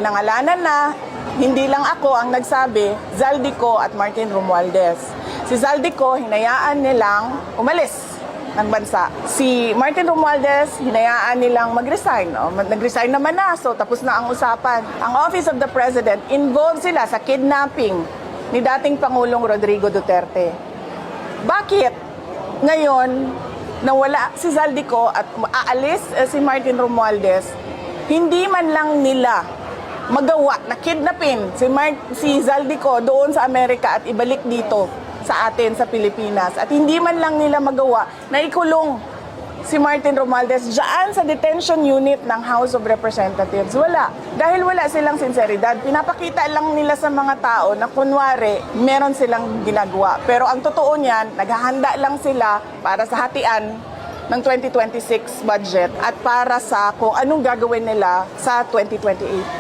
Nangalanan na, hindi lang ako ang nagsabi, Zaldico at Martin Romualdez. Si Zaldico, hinayaan nilang umalis ng bansa. Si Martin Romualdez, hinayaan nilang mag-resign. Nag-resign naman na, so tapos na ang usapan. Ang Office of the President, involved sila sa kidnapping ni dating Pangulong Rodrigo Duterte. Bakit ngayon, nawala si Zaldico at aalis si Martin Romualdez, hindi man lang nila magawa na kidnapin si Zaldico doon sa Amerika at ibalik dito sa atin sa Pilipinas. At hindi man lang nila magawa na ikulong si Martin Romualdez dyan sa detention unit ng House of Representatives. Wala. Dahil wala silang sinseridad. Pinapakita lang nila sa mga tao na kunwari meron silang ginagawa. Pero ang totoo niyan, naghahanda lang sila para sa hatian ng 2026 budget at para sa kung anong gagawin nila sa 2028.